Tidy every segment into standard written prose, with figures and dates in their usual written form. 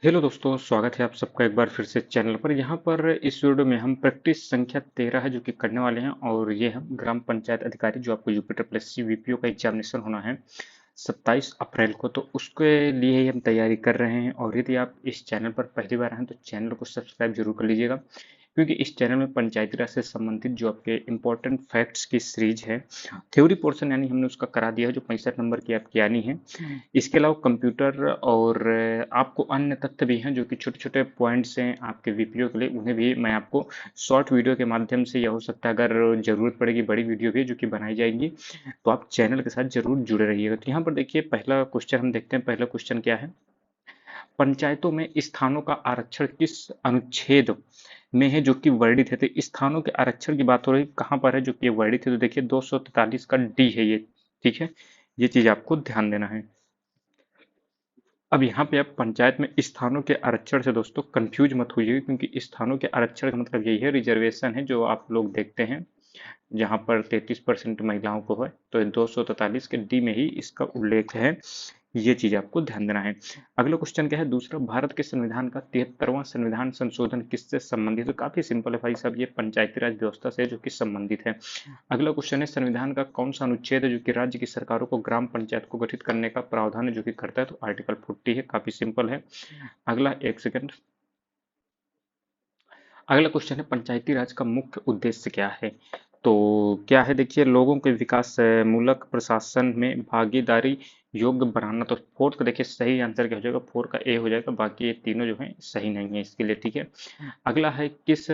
Hello दोस्तों, स्वागत है आप सबका एक बार फिर से चैनल पर। यहाँ पर इस वीडियो में हम प्रैक्टिस संख्या 13 है जो कि करने वाले हैं, और ये हम ग्राम पंचायत अधिकारी जो आपको यूपी ट्रिपल वीपीओ का एग्जामिनेशन होना है 27 अप्रैल को, तो उसके लिए ही हम तैयारी कर रहे हैं। और यदि आप इस चैनल पर पहली बार हैं तो चैनल को सब्सक्राइब जरूर कर लीजिएगा, क्योंकि इस चैनल में पंचायती राज से संबंधित जो आपके इंपॉर्टेंट फैक्ट्स की सीरीज है, थ्योरी पोर्शन यानी हमने उसका करा दिया है जो 65 नंबर की आपकी आनी है। इसके अलावा कंप्यूटर और आपको अन्य तथ्य भी हैं जो कि छोटे छोटे पॉइंट्स हैं आपके वीपीओ के लिए, उन्हें भी मैं आपको शॉर्ट वीडियो के माध्यम से, या हो सकता है अगर जरूरत पड़ेगी बड़ी वीडियो भी जो कि बनाई जाएंगी, तो आप चैनल के साथ जरूर जुड़े रहिएगा। तो यहाँ पर देखिए, पहला क्वेश्चन हम देखते हैं। पहला क्वेश्चन क्या है? पंचायतों में स्थानों का आरक्षण किस अनुच्छेद में है जो कि वर्णित है? तो स्थानों के आरक्षण की बात हो रही, कहाँ पर है जो कि वर्णित है? तो देखिए 243 का डी है ये। ठीक है, ये चीज आपको ध्यान देना है। अब यहाँ पे आप पंचायत में स्थानों के आरक्षण से दोस्तों कंफ्यूज मत होइए, क्योंकि स्थानों के आरक्षण का मतलब यही है, रिजर्वेशन है जो आप लोग देखते हैं जहाँ पर 33% महिलाओं को है, तो 243 के डी में ही इसका उल्लेख है। ये चीज आपको ध्यान देना है। अगला क्वेश्चन क्या है? दूसरा, भारत के संविधान का 73वां संविधान संशोधन किससे संबंधित है? तो काफी सिंपल है भाई साहब, ये पंचायती राज व्यवस्था से जो कि संबंधित है। अगला क्वेश्चन है, संविधान का कौन सा अनुच्छेद है जो कि राज्य की सरकारों को ग्राम पंचायत को गठित करने का प्रावधान है जो कि करता है? तो आर्टिकल 40 है, काफी सिंपल है। अगला, एक सेकंड। अगला क्वेश्चन है, पंचायती राज का मुख्य उद्देश्य क्या है? तो क्या है देखिए, लोगों के विकास मूलक प्रशासन में भागीदारी योग्य बनाना। तो फोर्थ का देखिए सही आंसर क्या हो जाएगा? फोर का ए हो जाएगा, बाकी ये तीनों जो है सही नहीं है इसके लिए। ठीक है, अगला है, किस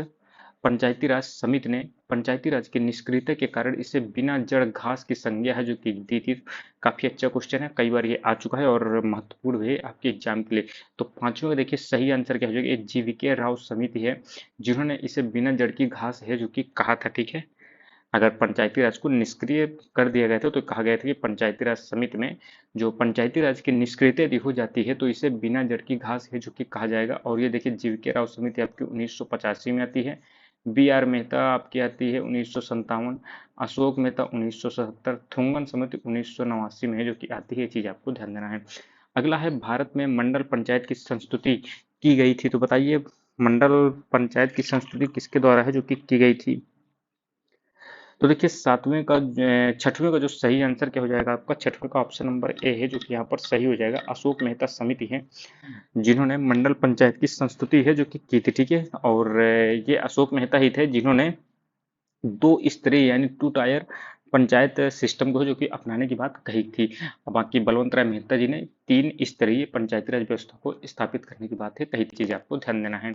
पंचायती राज समिति ने पंचायती राज की निष्क्रियता के कारण इसे बिना जड़ घास की संज्ञा है जो कि दी थी? काफी अच्छा क्वेश्चन है, कई बार ये आ चुका है और महत्वपूर्ण भी है आपके एग्जाम के लिए। तो पांचवें का देखिए सही आंसर क्या हो जाएगा? जीवीके राव समिति है जिन्होंने इसे बिना जड़ की घास है जो कि कहा था। ठीक है, अगर पंचायती राज को निष्क्रिय कर दिया गया था तो कहा गया था कि पंचायती राज समिति में जो पंचायती राज की निष्क्रियता यदि हो जाती है तो इसे बिना जड़ की घास है जो कि कहा जाएगा। और ये देखिए, जीवीके राव समिति आपकी 1985 में आती है। बी आर मेहता आपकी आती है 1957, अशोक मेहता 1977, थुंगन समिति 1989 में है जो कि आती है। ये चीज आपको ध्यान देना है। अगला है, भारत में मंडल पंचायत की संस्तुति की गई थी? तो बताइए, मंडल पंचायत की संस्तुति किसके द्वारा है जो कि की गई थी? तो देखिए सातवें का छठवें का जो सही आंसर क्या हो जाएगा आपका? छठवें का ऑप्शन नंबर ए है जो कि यहाँ पर सही हो जाएगा। अशोक मेहता समिति है जिन्होंने मंडल पंचायत की संस्तुति है जो कि की थी। ठीक है, और ये अशोक मेहता ही थे जिन्होंने दो स्तरीय यानी टू टायर पंचायत सिस्टम को जो कि अपनाने की बात कही थी। बाकी बलवंत राय मेहता जी ने तीन स्तरीय पंचायती राज व्यवस्था को स्थापित करने की बात है कही थी। चीज आपको ध्यान देना है।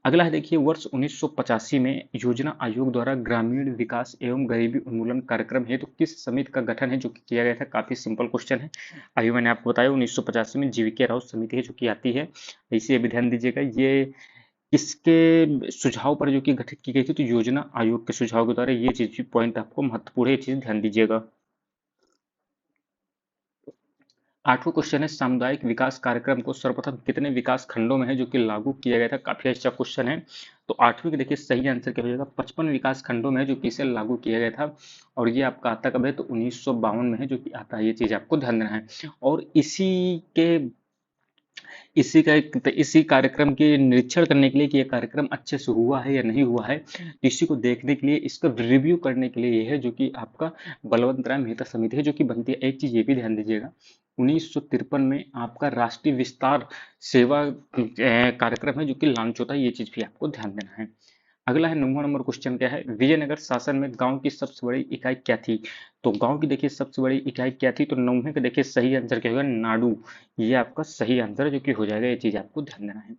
अगला है देखिए, वर्ष 1985 में योजना आयोग द्वारा ग्रामीण विकास एवं गरीबी उन्मूलन कार्यक्रम हेतु तो किस समिति का गठन है जो कि किया गया था? काफी सिंपल क्वेश्चन है, अभी मैंने आपको बताया 1985 में जीवीके राव समिति है जो कि आती है। इसे भी ध्यान दीजिएगा, ये किसके सुझाव पर जो कि गठित की गई थी? तो योजना आयोग के सुझाव के द्वारा। ये चीज भी पॉइंट आपको महत्वपूर्ण है, ये चीज ध्यान दीजिएगा। आठवां क्वेश्चन है, सामुदायिक विकास कार्यक्रम को सर्वप्रथम कितने विकास खंडों में है जो कि लागू किया गया था? काफी अच्छा क्वेश्चन है। तो आठवीं के देखिए सही आंसर क्या हो जाएगा? 55 विकास खंडों में है जो कि इसे लागू किया गया था। और ये आपका आता कब है? तो 1952 में है जो कि आता है। ये चीज आपको ध्यान देना है। और के इसी कार्यक्रम के निरीक्षण करने के लिए कि ये कार्यक्रम अच्छे से हुआ है या नहीं हुआ है, इसी को देखने के लिए, इसका रिव्यू करने के लिए ये है जो कि आपका बलवंत राय मेहता समिति है जो कि बनती है। एक चीज ये भी ध्यान दीजिएगा, 1953 में आपका राष्ट्रीय विस्तार सेवा कार्यक्रम है जो कि लॉन्च होता है। ये चीज भी आपको ध्यान देना है। अगला है 9वां नंबर क्वेश्चन क्या है? विजयनगर शासन में गांव की सबसे बड़ी इकाई क्या थी? तो गांव की देखिए सबसे बड़ी इकाई क्या थी? तो 9वें का देखिए सही आंसर क्या होगा? नाडू। ये आपका सही आंसर है जो कि हो जाएगा। ये चीज आपको ध्यान देना है।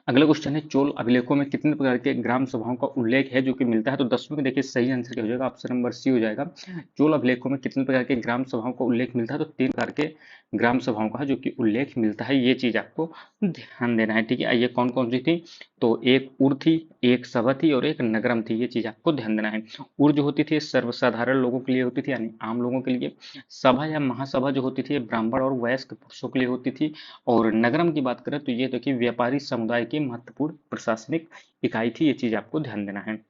अगला क्वेश्चन है, चोल अभिलेखों में कितने प्रकार के ग्राम सभाओं का उल्लेख है जो कि मिलता है? तो 10वें में देखिए सही आंसर क्या हो जाएगा? ऑप्शन नंबर सी हो जाएगा। चोल अभिलेखों में कितने प्रकार के ग्राम सभाओं का उल्लेख मिलता है? तो 3 प्रकार के ग्राम सभाओं का जो कि उल्लेख मिलता है। ये चीज आपको ध्यान देना है। ठीक है, आइए कौन कौन सी थी? तो एक उर थी, एक सभा थी और एक नगरम थी। ये चीज आपको ध्यान देना है। उर जो होती थी सर्वसाधारण लोगों के लिए होती थी, यानी आम लोगों के लिए। सभा या महासभा जो होती थी ब्राह्मण और वयस्क पुरुषों के लिए होती थी। और नगरम की बात करें तो ये देखिए व्यापारी समुदाय की महत्वपूर्ण प्रशासनिक इकाई थी। ये चीज आपको ध्यान देना है।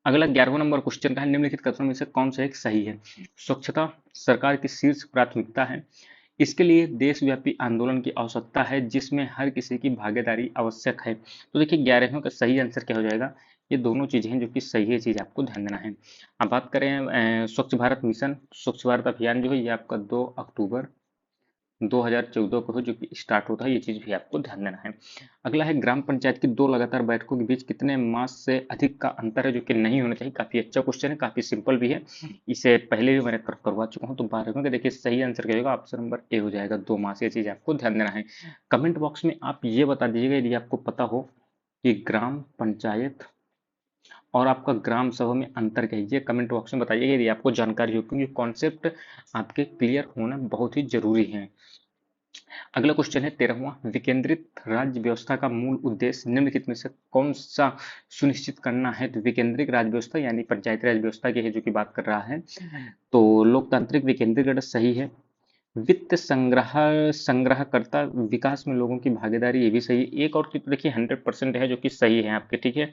अगला 11वां नंबर क्वेश्चन का है, निम्नलिखित कथनों में से कौन सा एक सही है? स्वच्छता सरकार की शीर्ष प्राथमिकता है। इसके लिए देशव्यापी आंदोलन की आवश्यकता है जिसमें हर किसी की भागीदारी आवश्यक है। तो देखिए 11वें का सही आंसर क्या हो जाएगा? ये दोनों चीजें हैं जो कि सही है, चीज आपको ध्यान देना है। अब बात करें स्वच्छ भारत मिशन, स्वच्छ भारत अभियान जो है ये आपका 2 अक्टूबर 2014 को हो, जो कि स्टार्ट होता है, ये चीज भी आपको ध्यान देना है। अगला है, ग्राम पंचायत की 2 लगातार बैठकों के बीच कितने मास से अधिक का अंतर है जो कि नहीं होना चाहिए? काफी अच्छा क्वेश्चन है, काफी सिंपल भी है, इसे पहले भी मैंने करवा चुका हूँ। तो 12वें का देखिए सही आंसर क्या होगा? ऑप्शन नंबर ए हो जाएगा, 2 मास। ये चीज आपको ध्यान देना है। कमेंट बॉक्स में आप ये बता दीजिएगा यदि आपको पता हो कि ग्राम पंचायत और आपका ग्राम सभा में अंतर क्या है, ये कमेंट बॉक्स में बताइएगा यदि आपको जानकारी हो, क्योंकि कॉन्सेप्ट आपके क्लियर होना बहुत ही जरूरी है। अगला क्वेश्चन है 13वां, विकेंद्रित राज्य व्यवस्था का मूल उद्देश्य निम्नलिखित में से कौन सा सुनिश्चित करना है? तो विकेंद्रित राज्य व्यवस्था यानी पंचायती राज व्यवस्था की है जो कि बात कर रहा है। तो लोकतांत्रिक विकेंद्रीकरण सही है। वित्त संग्रहकर्ता विकास में लोगों की भागीदारी, ये भी सही है। एक और तीन तो देखिए 100% है जो कि सही है आपके, ठीक है।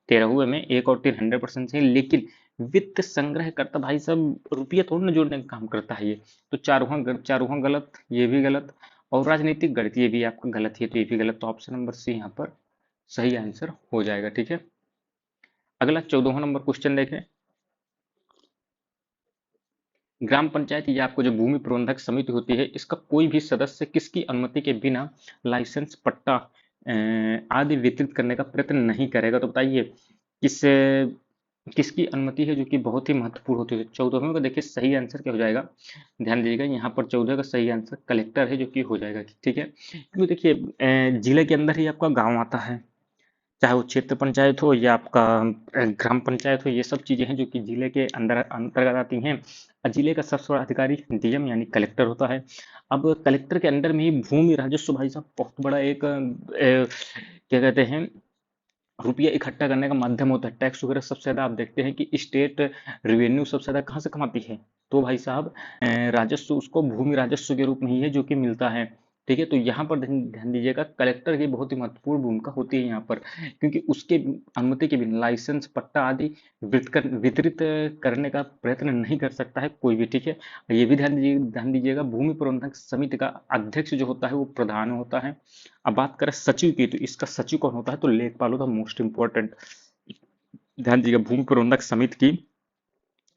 13वें में एक और तीन 100% सही, लेकिन वित्त संग्रहकर्ता भाई साहब रुपये थोड़ा ना जोड़ने का काम करता है ये। तो चारों गलत, ये भी गलत, और राजनीतिक गणित ये भी आपका गलत है, तो ये भी गलत। तो ऑप्शन नंबर सी यहाँ पर सही आंसर हो जाएगा, ठीक है। अगला 14वां नंबर क्वेश्चन देखें। ग्राम पंचायत या आपको जो भूमि प्रबंधक समिति होती है, इसका कोई भी सदस्य किसकी अनुमति के बिना लाइसेंस, पट्टा आदि वितरित करने का प्रयत्न नहीं करेगा? तो बताइए किस किसकी अनुमति है जो कि बहुत ही महत्वपूर्ण होती है? 14वें का देखिए सही आंसर क्या हो जाएगा? ध्यान दीजिएगा, यहाँ पर 14 का सही आंसर कलेक्टर है जो कि हो जाएगा, ठीक है। क्योंकि देखिए जिले के अंदर ही आपका गांव आता है, चाहे वो क्षेत्र पंचायत हो या आपका ग्राम पंचायत हो, ये सब चीजें हैं जो कि जिले के अंदर अंतर्गत आती हैं। और जिले का सबसे बड़ा अधिकारी डीएम यानी कलेक्टर होता है। अब कलेक्टर के अंडर में ही भूमि राजस्व भाई साहब बहुत बड़ा एक क्या कहते हैं, रुपया इकट्ठा करने का माध्यम होता है। टैक्स वगैरह सबसे ज्यादा आप देखते हैं कि स्टेट रेवेन्यू सबसे ज्यादा कहाँ से कमाती है? तो भाई साहब राजस्व उसको भूमि राजस्व के रूप में ही है जो कि मिलता है, ठीक है। तो यहाँ पर ध्यान ध्यान दीजिएगा, कलेक्टर की बहुत ही महत्वपूर्ण भूमिका होती है यहाँ पर, क्योंकि उसके अनुमति के बिना लाइसेंस, पट्टा आदि वितरित करने का प्रयत्न नहीं कर सकता है कोई भी, ठीक है। ये भी ध्यान दीजिएगा, भूमि प्रबंधक समिति का अध्यक्ष जो होता है वो प्रधान होता है। अब बात करें सचिव की, तो इसका सचिव कौन होता है? तो लेखपाल होता है, मोस्ट इंपॉर्टेंट। ध्यान दीजिएगा, भूमि प्रबंधक समिति की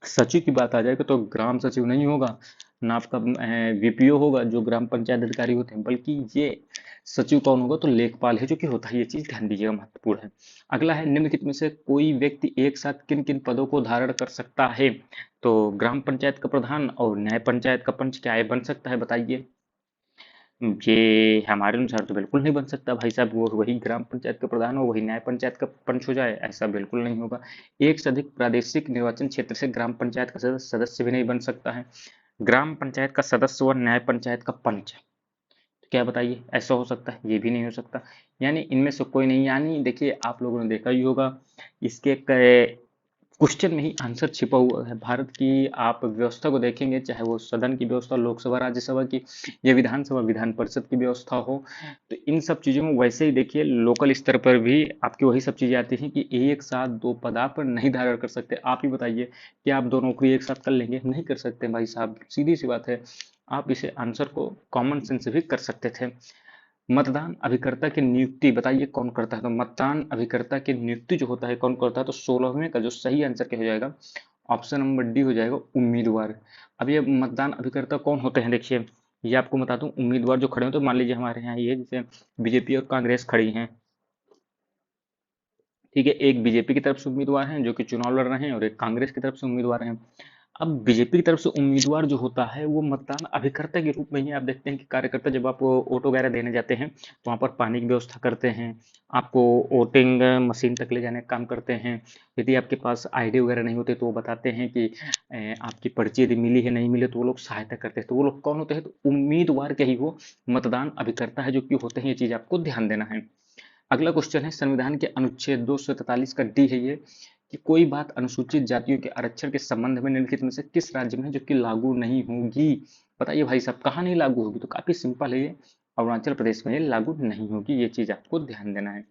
सचिव की बात आ जाएगी तो ग्राम सचिव नहीं होगा, ना आपका वीपीओ होगा जो ग्राम पंचायत अधिकारी होते हैं, बल्कि ये सचिव कौन होगा? तो लेखपाल है जो कि होता है। ये चीज ध्यान दीजिएगा, महत्वपूर्ण है। अगला है, निम्नलिखित में से कोई व्यक्ति एक साथ किन किन पदों को धारण कर सकता है? तो ग्राम पंचायत का प्रधान और न्याय पंचायत का पंच, क्या ये बन सकता है? बताइए। ये हमारे अनुसार तो बिल्कुल नहीं बन सकता भाई साहब, वो वही ग्राम पंचायत का प्रधान हो, वही न्याय पंचायत का पंच हो जाए, ऐसा बिल्कुल नहीं होगा। एक से अधिक प्रादेशिक निर्वाचन क्षेत्र से ग्राम पंचायत का सदस्य भी नहीं बन सकता है। ग्राम पंचायत का सदस्य और न्याय पंचायत का पंच, तो क्या बताइए ऐसा हो सकता है? ये भी नहीं हो सकता। यानी इनमें से कोई नहीं। यानी देखिए आप लोगों ने देखा ही होगा, इसके क्वेश्चन में ही आंसर छिपा हुआ है। भारत की आप व्यवस्था को देखेंगे, चाहे वो सदन की व्यवस्था, लोकसभा राज्यसभा की, या विधानसभा विधान परिषद की व्यवस्था हो, तो इन सब चीजों में वैसे ही देखिए लोकल स्तर पर भी आपकी वही सब चीजें आती हैं कि एक साथ दो पद आप नहीं धारण कर सकते। आप ही बताइए कि आप दो नौकरी एक साथ कर लेंगे? नहीं कर सकते भाई साहब, सीधी सी बात है। आप इसे आंसर को कॉमन सेंस से भी कर सकते थे। मतदान अभिकर्ता की नियुक्ति बताइए कौन करता है? तो मतदान अभिकर्ता की नियुक्ति जो होता है कौन करता है? तो 16वें का जो सही आंसर क्या हो जाएगा? ऑप्शन नंबर डी हो जाएगा, उम्मीदवार। अब ये मतदान अभिकर्ता कौन होते हैं? देखिए ये आपको बता दूं, उम्मीदवार जो खड़े होते हैं, मान लीजिए हमारे यहाँ ये जैसे बीजेपी और कांग्रेस खड़ी हैं, ठीक है। एक बीजेपी की तरफ से उम्मीदवार हैं जो कि चुनाव लड़ रहे हैं, और एक कांग्रेस की तरफ से उम्मीदवार हैं। अब बीजेपी की तरफ से उम्मीदवार जो होता है वो मतदान अभिकर्ता के रूप में ही आप देखते हैं कि कार्यकर्ता जब आप वोट वगैरह देने जाते हैं तो वहाँ पर पानी की व्यवस्था करते हैं, आपको वोटिंग मशीन तक ले जाने का काम करते हैं। यदि आपके पास आईडी वगैरह नहीं होते तो वो बताते हैं कि आपकी पर्ची यदि मिली है नहीं मिली, तो वो लोग सहायता करते हैं। तो वो लोग कौन होते हैं? तो उम्मीदवार के ही वो मतदान अभिकर्ता है जो कि होते हैं। ये चीज आपको ध्यान देना है। अगला क्वेश्चन है, संविधान के अनुच्छेद 243 का डी है ये, कि कोई बात अनुसूचित जातियों के आरक्षण के संबंध में निम्नलिखित में से किस राज्य में है जो कि लागू नहीं होगी? बताइए भाई साहब कहाँ नहीं लागू होगी? तो काफी सिंपल है ये, अरुणाचल प्रदेश में ये लागू नहीं होगी। ये चीज आपको ध्यान देना है।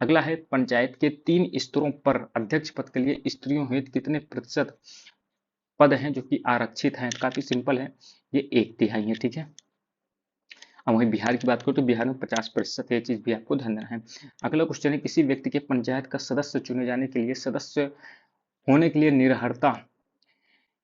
अगला है पंचायत के 3 स्तरों पर अध्यक्ष पद के लिए स्त्रियों हेतु कितने प्रतिशत पद हैं जो कि आरक्षित हैं। काफी सिंपल है, ये 1/3 है। ठीक है। अब वहीं बिहार की बात करूँ तो बिहार में 50%, ये चीज भी आपको ध्यान देना है। अगला क्वेश्चन है, किसी व्यक्ति के पंचायत का सदस्य चुने जाने के लिए सदस्य होने के लिए निरर्हता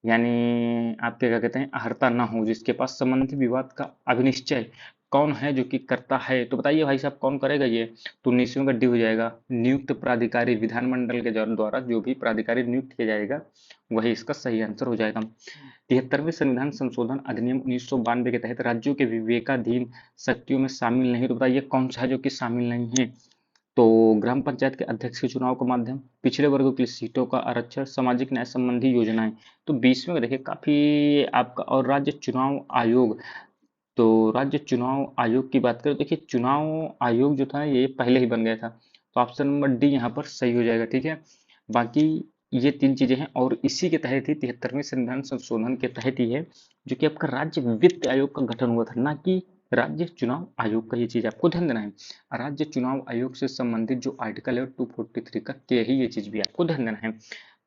यानी आपके क्या कहते हैं अहर्ता ना हो, जिसके पास संबंधित विवाद का अभिनिश्चय कौन है जो कि करता है। तो बताइए भाई साहब कौन करेगा ये। तो 19वें का डी हो जाएगा, नियुक्त प्राधिकारी। विधानमंडल के द्वारा जो भी प्राधिकारी नियुक्त किया जाएगा वही इसका सही आंसर हो जाएगा। 73वें संविधान संशोधन अधिनियम 1992 के तहत राज्यों के विवेकाधीन शक्तियों में शामिल नहीं। तो बताइए कौन सा है जो कि शामिल नहीं है। तो ग्राम पंचायत के अध्यक्ष के चुनाव का माध्यम, पिछड़े वर्गों के लिए सीटों का आरक्षण, सामाजिक न्याय संबंधी योजनाएं। तो 20वें में देखिए काफी आपका, और राज्य चुनाव आयोग। तो राज्य चुनाव आयोग की बात करें तो देखिए चुनाव आयोग जो था ये पहले ही बन गया था, तो ऑप्शन नंबर डी यहाँ पर सही हो जाएगा। ठीक है। बाकी ये 3 चीजें हैं और इसी के तहत ही 73वें संविधान संशोधन के तहत ही है जो कि आपका राज्य वित्त आयोग का गठन हुआ था, ना कि राज्य चुनाव आयोग का। ये चीज आपको ध्यान देना है। राज्य चुनाव आयोग से संबंधित जो आर्टिकल है 243 का के ही, ये चीज भी आपको ध्यान देना है।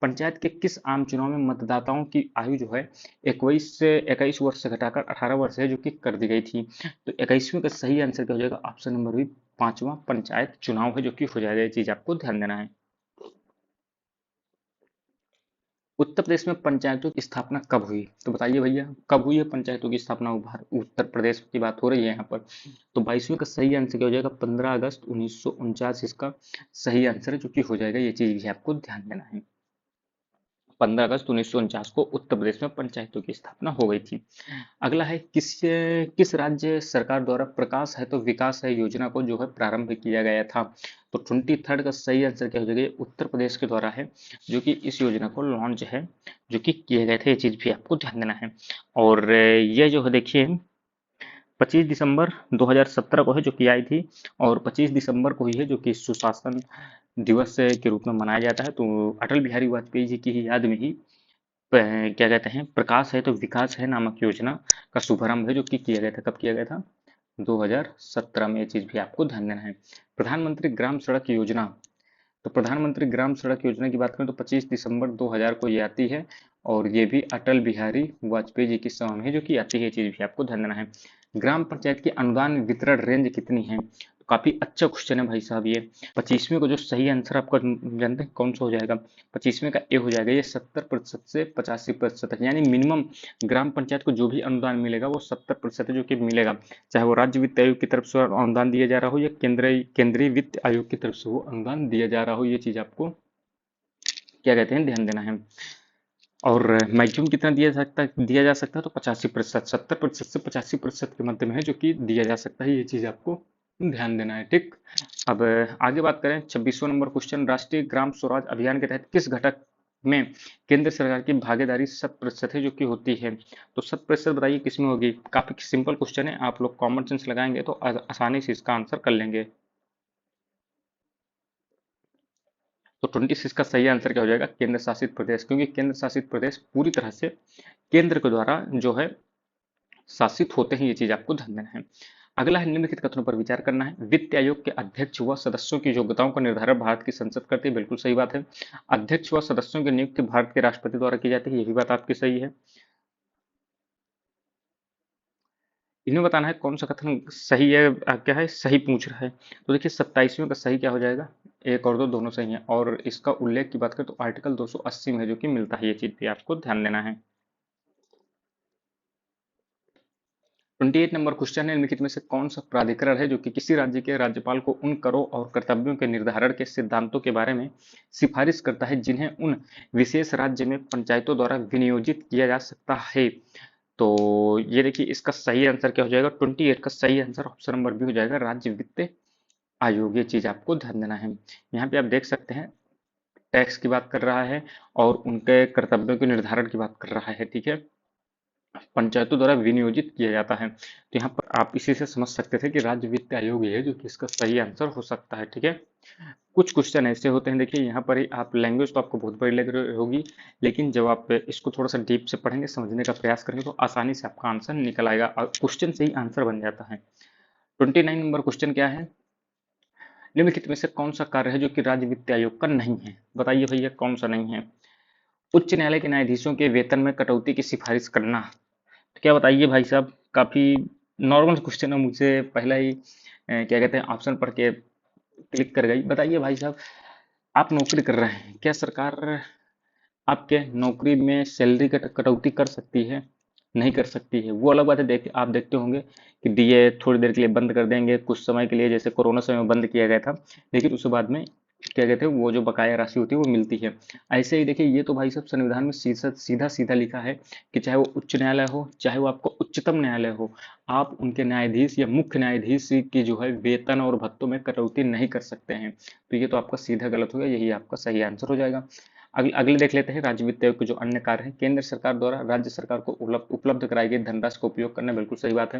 पंचायत के किस आम चुनाव में मतदाताओं की आयु जो है 21 वर्ष से घटाकर 18 वर्ष है जो कि कर दी गई थी। तो 21वें का सही आंसर क्या हो जाएगा, ऑप्शन नंबर बी, 5वां पंचायत चुनाव है जो कि हो जाएगा। ये चीज आपको ध्यान देना है। उत्तर प्रदेश में पंचायतों की स्थापना कब हुई। तो बताइए भैया कब हुई है पंचायतों की स्थापना। उत्तर प्रदेश की बात हो रही है यहाँ पर। तो 22वें का सही आंसर क्या हो जाएगा, 15 अगस्त 1949 इसका सही आंसर है जो कि हो जाएगा। ये चीज भी आपको ध्यान देना है। 15 अगस्त 1949 को उत्तर प्रदेश में पंचायतों की स्थापना हो गई थी। अगला है, किस राज्य सरकार द्वारा प्रकाश है तो विकास है योजना को जो है प्रारंभ किया गया था। तो 23rd का सही आंसर क्या हो जाएगा, उत्तर प्रदेश के द्वारा है जो कि इस योजना को लॉन्च है जो कि किए गए थे। ये चीज भी आपको ध्यान देना है। और ये जो है देखिए 25 दिसंबर 2017 को है जो कि आई थी, और 25 दिसंबर को ही है जो कि सुशासन दिवस के रूप में मनाया जाता है। तो अटल बिहारी वाजपेयी जी की ही याद में ही क्या कहते हैं प्रकाश है तो विकास है नामक योजना का शुभारंभ है जो कि किया गया था। कब किया गया था, 2017 में। ये चीज भी आपको ध्यान देना है। प्रधानमंत्री ग्राम सड़क योजना। तो प्रधानमंत्री ग्राम सड़क योजना की बात करें तो 25 दिसंबर 2000 को ये आती है, और ये भी अटल बिहारी वाजपेयी जी की समय में है जो कि आती है। ये चीज भी आपको ध्यान देना है। ग्राम पंचायत की अनुदान वितरण रेंज कितनी है। तो काफी अच्छा क्वेश्चन है भाई साहब ये। 25वें को जो सही आंसर आपका जानते हैं कौन सा हो जाएगा, 25वें का ए हो जाएगा। ये 70% से 85% है, यानी मिनिमम ग्राम पंचायत को जो भी अनुदान मिलेगा वो 70% है जो कि मिलेगा, चाहे वो राज्य वित्त आयोग की तरफ से अनुदान दिया जा रहा हो या केंद्रीय वित्त आयोग की तरफ से वो अनुदान दिया जा रहा हो। ये चीज आपको क्या कहते हैं ध्यान देना है। और मैक्सिमम कितना दिया जा सकता है तो 85%, 70% से 85% के मध्य में है जो कि दिया जा सकता है। ये चीज आपको ध्यान देना है। ठीक। अब आगे बात करें 26वां नंबर क्वेश्चन, राष्ट्रीय ग्राम स्वराज अभियान के तहत किस घटक में केंद्र सरकार की भागीदारी 100% है जो कि होती है। तो 100% बताइए किसमें होगी। काफी सिंपल क्वेश्चन है, आप लोग कॉमन सेंस लगाएंगे तो आसानी से इसका आंसर कर लेंगे। तो 26 का सही आंसर क्या हो जाएगा, केंद्र शासित प्रदेश, क्योंकि केंद्र शासित प्रदेश पूरी तरह से केंद्र के द्वारा जो है शासित होते हैं। ये चीज आपको ध्यान देना है। अगला है, निम्नलिखित कथनों पर विचार करना है। वित्त आयोग के अध्यक्ष व सदस्यों की योग्यताओं का निर्धारण भारत की संसद करती है। बिल्कुल सही बात है। अध्यक्ष व सदस्यों की नियुक्ति भारत के राष्ट्रपति द्वारा की जाती है। ये भी बात आपकी सही है। इन्हें बताना है कौन सा कथन सही है, क्या है सही पूछ रहा है। तो देखिए 27वें का सही क्या हो जाएगा, एक और दो दोनों सही है। और इसका उल्लेख की बात करें तो आर्टिकल 280 में है जो कि मिलता है। ये चीज भी आपको ध्यान देना है। 28 नंबर क्वेश्चन है, निम्नलिखित में से कौन सा प्राधिकरण है जो कि किसी राज्य के राज्यपाल को उन करों और कर्तव्यों के निर्धारण के सिद्धांतों के बारे में सिफारिश करता है जिन्हें उन विशेष राज्य में पंचायतों द्वारा विनियोजित किया जा सकता है। तो ये देखिए इसका सही आंसर क्या हो जाएगा, 28 का सही आंसर ऑप्शन नंबर बी हो जाएगा, राज्य वित्त आयोग। ये चीज आपको ध्यान देना है। यहाँ पे आप देख सकते हैं टैक्स की बात कर रहा है और उनके कर्तव्यों के निर्धारण की बात कर रहा है। ठीक है। पंचायतों द्वारा विनियोजित किया जाता है। तो यहाँ पर आप इसी से समझ सकते थे कि राज्य वित्त आयोग ही है जो कि इसका सही आंसर हो सकता है। ठीक है। कुछ क्वेश्चन ऐसे होते हैं, देखिए यहाँ पर ही आप लैंग्वेज तो आपको बहुत बड़ी लग रही होगी, लेकिन जब आप इसको थोड़ा सा डीप से पढ़ेंगे समझने का प्रयास करेंगे तो आसानी से आपका आंसर निकल आएगा और क्वेश्चन से ही आंसर बन जाता है। 29 नंबर क्वेश्चन क्या है, निम्नलिखित में से कौन सा कार्य है जो कि राज्य वित्त आयोग का नहीं है? बताइए भैया कौन सा नहीं है? उच्च न्यायालय के न्यायाधीशों के वेतन में कटौती की सिफारिश करना। तो क्या बताइए भाई साहब, काफी नॉर्मल क्वेश्चन है, मुझे पहला ही क्या कहते हैं ऑप्शन पढ़ के क्लिक कर गई। बताइए भाई साहब, आप नौकरी कर रहे हैं, क्या सरकार आपके नौकरी में सैलरी कटौती कर सकती है? नहीं कर सकती है। वो अलग बात है, आप देखते होंगे कि डीए थोड़ी देर के लिए बंद कर देंगे, कुछ समय के लिए, जैसे कोरोना समय में बंद किया गया था, लेकिन उसके बाद में क्या कहते हैं वो जो बकाया राशि होती है वो मिलती है। ऐसे ही देखिए, ये तो भाई साहब संविधान में सीधा सीधा सीधा लिखा है कि चाहे वो उच्च न्यायालय हो, चाहे वो आपको उच्चतम न्यायालय हो, आप उनके न्यायाधीश या मुख्य न्यायाधीश की जो है वेतन और भत्तों में कटौती नहीं कर सकते हैं। तो ये तो आपका सीधा गलत हो गया, यही आपका सही आंसर हो जाएगा। अगले अगले देख लेते हैं राज्य वित्त आयोग के जो अन्य कार्य हैं। केंद्र सरकार द्वारा राज्य सरकार को उपलब्ध कराई गई धनराशि का उपयोग करना, बिल्कुल सही बात है।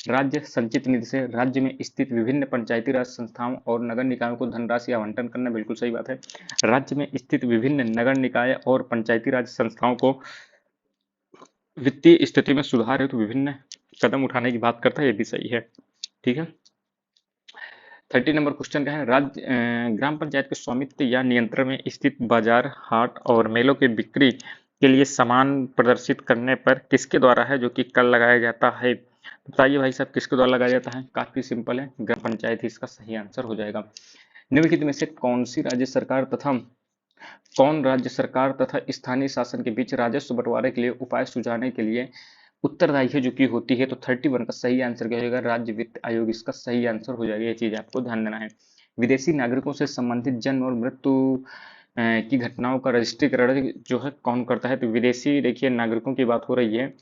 राज्य संचित निधि से राज्य में स्थित विभिन्न पंचायती राज संस्थाओं और नगर निकायों को धनराशि आवंटन करना, बिल्कुल सही बात है। राज्य में स्थित विभिन्न नगर निकाय और पंचायती राज संस्थाओं को वित्तीय स्थिति में सुधार हेतु विभिन्न कदम उठाने की बात करता है, ये भी सही है। ठीक है। 30 नंबर क्वेश्चन का है, राज्य ग्राम पंचायत के स्वामित्व या नियंत्रण में स्थित बाजार, हाट और मेलों की बिक्री के लिए सामान प्रदर्शित करने पर किसके द्वारा है जो कि कर लगाया जाता है? बताइए भाई साहब, किसके द्वारा लगाया जाता है? काफी सिंपल है, ग्राम पंचायत ही इसका सही आंसर हो जाएगा। निम्नलिखित में से कौन राज्य सरकार तथा स्थानीय शासन के बीच राजस्व बंटवारे के लिए उपाय सुझाने के लिए उत्तरदायी है जो कि होती है? तो 31 का सही आंसर क्या हो जाएगा? राज्य वित्त आयोग इसका सही आंसर हो जाएगा। ये चीज आपको ध्यान देना है। विदेशी नागरिकों से संबंधित जन्म और मृत्यु की घटनाओं का रजिस्ट्रीकरण जो है कौन करता है? तो विदेशी, देखिए नागरिकों की बात हो रही है,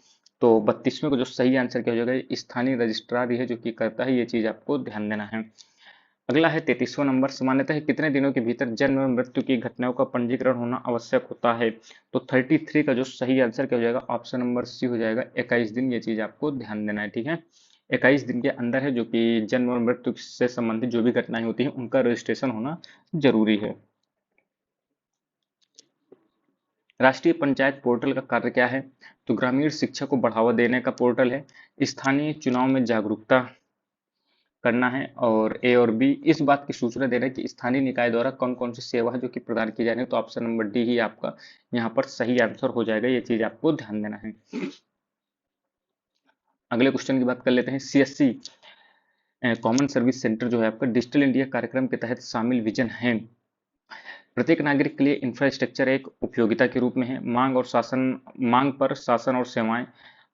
तो 32वें को जो सही आंसर क्या हो जाएगा? स्थानीय रजिस्ट्रार ही है जो कि करता है। ये चीज आपको ध्यान देना है। अगला है 33वां नंबर, सामान्यतः कितने दिनों के भीतर जन्म और मृत्यु की घटनाओं का पंजीकरण होना आवश्यक होता है? तो 33 का जो सही आंसर क्या हो जाएगा? ऑप्शन नंबर सी हो जाएगा, 21 दिन। ये चीज आपको ध्यान देना है। ठीक है, 21 दिन के अंदर है जो कि जन्म और मृत्यु से संबंधित जो भी घटनाएं होती हैं उनका रजिस्ट्रेशन होना जरूरी है। राष्ट्रीय पंचायत पोर्टल का कार्य क्या है? तो ग्रामीण शिक्षा को बढ़ावा देने का पोर्टल है, स्थानीय चुनाव में जागरूकता करना है, और ए और बी इस बात की सूचना दे रहा है कि स्थानीय निकाय द्वारा कौन कौन सी सेवा है जो कि प्रदान की जा रही है। तो ऑप्शन नंबर डी ही आपका यहाँ पर सही आंसर हो जाएगा। ये चीज आपको ध्यान देना है। अगले क्वेश्चन की बात कर लेते हैं। सीएससी कॉमन सर्विस सेंटर जो है आपका डिजिटल इंडिया कार्यक्रम के तहत शामिल विजन है। प्रत्येक नागरिक के लिए इंफ्रास्ट्रक्चर एक उपयोगिता के रूप में है, मांग पर शासन और सेवाएं,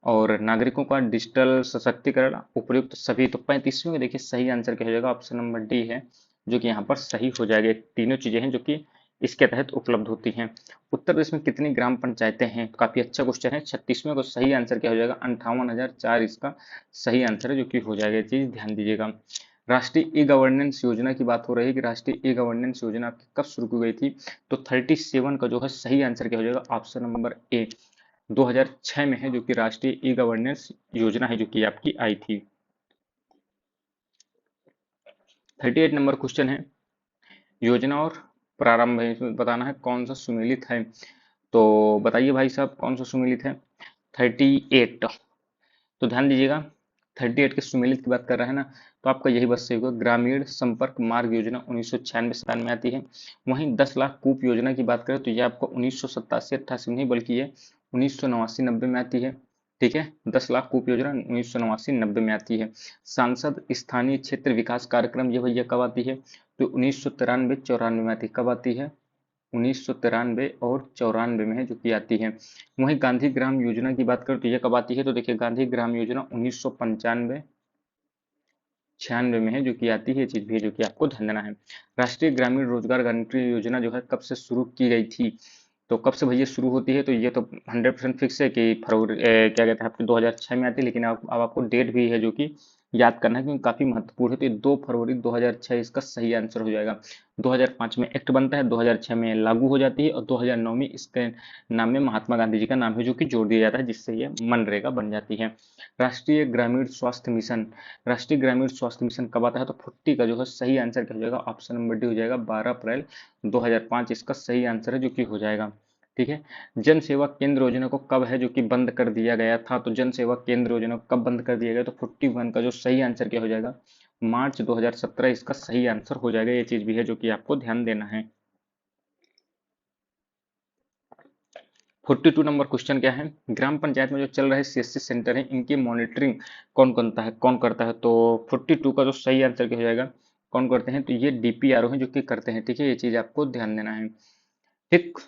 और नागरिकों का डिजिटल सशक्तिकरण, उपयुक्त सभी। तो 35वें में देखिए सही आंसर क्या हो जाएगा? ऑप्शन नंबर डी है जो कि यहाँ पर सही हो जाएगा। तीनों चीजें हैं जो कि इसके तहत उपलब्ध होती हैं। उत्तर प्रदेश में कितनी ग्राम पंचायतें हैं? काफी अच्छा क्वेश्चन है। 36वें को सही आंसर क्या हो जाएगा? 58,004 इसका सही आंसर है जो कि हो जाएगा। ये चीज ध्यान दीजिएगा। राष्ट्रीय ई गवर्नेंस योजना की बात हो रही है कि राष्ट्रीय ई गवर्नेंस योजना आपकी कब शुरू की गई थी? तो 37 का जो है सही आंसर क्या हो जाएगा? ऑप्शन नंबर ए, 2006 में है जो कि राष्ट्रीय ई गवर्नेंस योजना है जो कि आपकी आई थी। 38 नंबर क्वेश्चन है, योजना और प्रारंभ है, इसमें बताना है कौन सा सुमेलित है। तो बताइए भाई साहब कौन सा सुमेलित है? 38, तो ध्यान दीजिएगा, 38 के सुमेलित की बात कर रहे हैं ना, तो आपका यही बस सही होगा। ग्रामीण संपर्क मार्ग योजना 1996-97 में आती है। वहीं 10 लाख कूप योजना की बात करें तो ये आपको 1987-88 में नहीं बल्कि ये 1989-90 में आती है। ठीक है, 10 लाख कूप योजना 1989-90 में आती है। सांसद स्थानीय क्षेत्र विकास कार्यक्रम ये भैया कब आती है? तो 1993-94 में आती है। कब आती है? 1993 और 94 में है जो कि आती है। वहीं गांधी ग्राम योजना की बात करें तो यह कब आती है? तो देखिए गांधी ग्राम योजना 1995 96 में है जो कि आती है। ये चीज भी है जो कि आपको ध्यान देना है। राष्ट्रीय ग्रामीण रोजगार गारंटी योजना जो है कब से शुरू की गई थी? तो कब से भैया शुरू होती है? तो ये तो 100% फिक्स है कि फरवरी क्या कहते हैं आपके 2006 में आती है, लेकिन अब आपको डेट भी है जो कि याद करना है क्योंकि काफी महत्वपूर्ण है। तो ये 2 फरवरी 2006 इसका सही आंसर हो जाएगा। 2005 में एक्ट बनता है, 2006 में लागू हो जाती है, और 2009 में इसके नाम में महात्मा गांधी जी का नाम है जो कि जोड़ दिया जाता है, जिससे ये मनरेगा बन जाती है। राष्ट्रीय ग्रामीण स्वास्थ्य मिशन, राष्ट्रीय ग्रामीण स्वास्थ्य मिशन कब आता है? तो 40 का जो है सही आंसर क्या हो जाएगा? ऑप्शन नंबर डी हो जाएगा, 12 अप्रैल 2005 इसका सही आंसर है जो कि हो जाएगा। ठीक है। जन सेवा केंद्र योजना को कब है जो कि बंद कर दिया गया था? तो जन सेवा केंद्र योजना को कब बंद कर दिया गया? तो 41 का जो सही आंसर क्या हो जाएगा? मार्च 2017 इसका सही आंसर हो जाएगा। ये चीज भी है जो कि आपको ध्यान देना है। 42 नंबर क्वेश्चन क्या है? ग्राम पंचायत में जो चल रहे सीएससी सेंटर है इनकी मॉनिटरिंग कौन करता है? तो 42 का जो सही आंसर क्या हो जाएगा? कौन करते हैं? तो ये डीपीआरओ है जो कि करते हैं। ठीक है, ये चीज आपको ध्यान देना है। ठीक।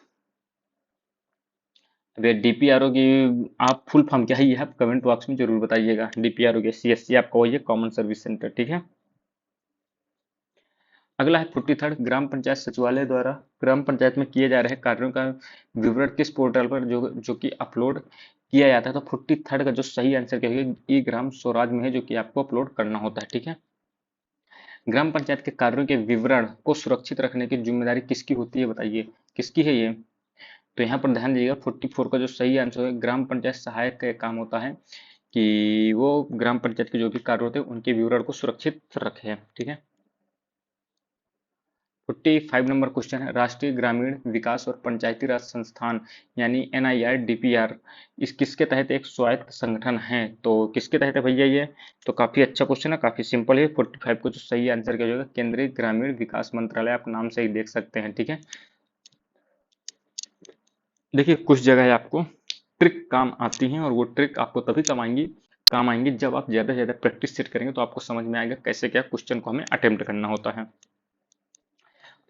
अब ये डीपीआरओ की आप फुल फॉर्म क्या है ये आप कमेंट बॉक्स में जरूर बताइएगा। डीपीआरओ के सीएससी आपका वही है, कॉमन सर्विस सेंटर। ठीक है। अगला है 43rd, ग्राम पंचायत सचिवालय द्वारा ग्राम पंचायत में किए जा रहे कार्यों का विवरण किस पोर्टल पर जो कि अपलोड किया जाता है? तो 43rd का जो सही आंसर क्या होगा? ई ग्राम स्वराज में है जो कि आपको अपलोड करना होता है। ठीक है। ग्राम पंचायत के कार्यों के विवरण को सुरक्षित रखने की जिम्मेदारी किसकी होती है? बताइए किसकी है ये? तो यहाँ पर ध्यान दीजिएगा, 44 का जो सही आंसर है ग्राम पंचायत सहायक का काम होता है कि वो ग्राम पंचायत के जो भी कार्य होते हैं उनके विवरण को सुरक्षित रखे। ठीक है। 45 नंबर क्वेश्चन है, राष्ट्रीय ग्रामीण विकास और पंचायती राज संस्थान यानी एनआईआर डीपीआर इस किसके तहत एक स्वायत्त संगठन है? तो किसके तहत है भैया ये? तो काफी अच्छा क्वेश्चन है, काफी सिंपल है। 45 को जो सही आंसर क्या हो जाएगा? केंद्रीय ग्रामीण विकास मंत्रालय, आप नाम से ही देख सकते हैं। ठीक है। देखिए कुछ जगह आपको ट्रिक काम आती हैं और वो ट्रिक आपको तभी काम आएंगी जब आप ज्यादा से ज्यादा प्रैक्टिस सेट करेंगे, तो आपको समझ में आएगा कैसे क्या क्वेश्चन को हमें अटेम्प्ट करना होता है।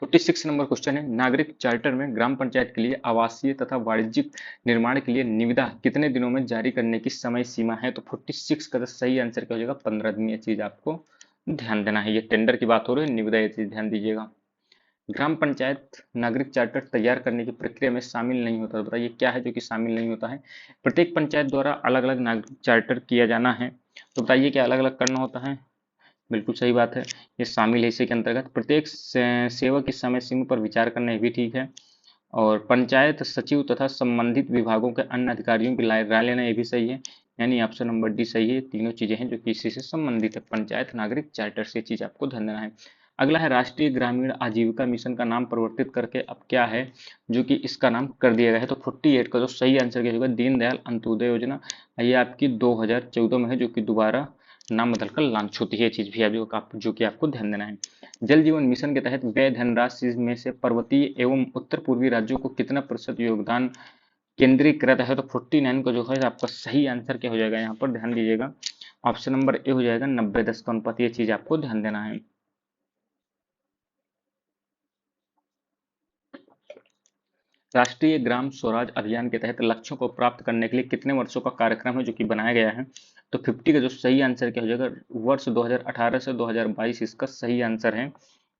46 नंबर क्वेश्चन है, नागरिक चार्टर में ग्राम पंचायत के लिए आवासीय तथा वाणिज्यिक निर्माण के लिए निविदा कितने दिनों में जारी करने की समय सीमा है? तो 46 का तो सही आंसर क्या हो जाएगा? 15 दिन। ये चीज आपको ध्यान देना है। ये टेंडर की बात हो रही है, निविदा, ये चीज ध्यान दीजिएगा। ग्राम पंचायत नागरिक चार्टर तैयार करने की प्रक्रिया में शामिल नहीं होता। तो बताइए क्या है जो कि शामिल नहीं होता है? प्रत्येक पंचायत द्वारा अलग अलग नागरिक चार्टर किया जाना है। तो बताइए क्या अलग अलग करना होता है? बिल्कुल सही बात है, ये शामिल है इसी के अंतर्गत। प्रत्येक सेवा की समय सीमा पर विचार करना, ये भी ठीक है। और पंचायत सचिव तथा संबंधित विभागों के अन्य अधिकारियों की राय लेना, ये भी सही है। यानी ऑप्शन नंबर डी सही है। तीनों चीजें हैं जो कि इसी से संबंधित है, पंचायत नागरिक चार्टर से। चीज आपको ध्यान देना है। अगला है, राष्ट्रीय ग्रामीण आजीविका मिशन का नाम परिवर्तित करके अब क्या है जो कि इसका नाम कर दिया गया है? तो 48 का जो सही आंसर क्या होगा? दीनदयाल अंत्योदय योजना। ये आपकी 2014 में है जो कि दोबारा नाम बदलकर लॉन्च होती है। ये चीज भी जो कि आपको ध्यान देना है। जल जीवन मिशन के तहत व्यय धनराशि में से पर्वतीय एवं उत्तर पूर्वी राज्यों को कितना प्रतिशत योगदान केंद्रीकृत है? तो 49 का जो है आपका सही आंसर क्या हो जाएगा? यहाँ पर ध्यान दीजिएगा, ऑप्शन नंबर ए हो जाएगा 90-10 का अनुपात। ये चीज आपको ध्यान देना है। राष्ट्रीय ग्राम स्वराज अभियान के तहत लक्ष्यों को प्राप्त करने के लिए कितने वर्षों का कार्यक्रम है जो कि बनाया गया है? तो 50 का जो सही आंसर क्या हो जाएगा? वर्ष 2018 से 2022 इसका सही आंसर है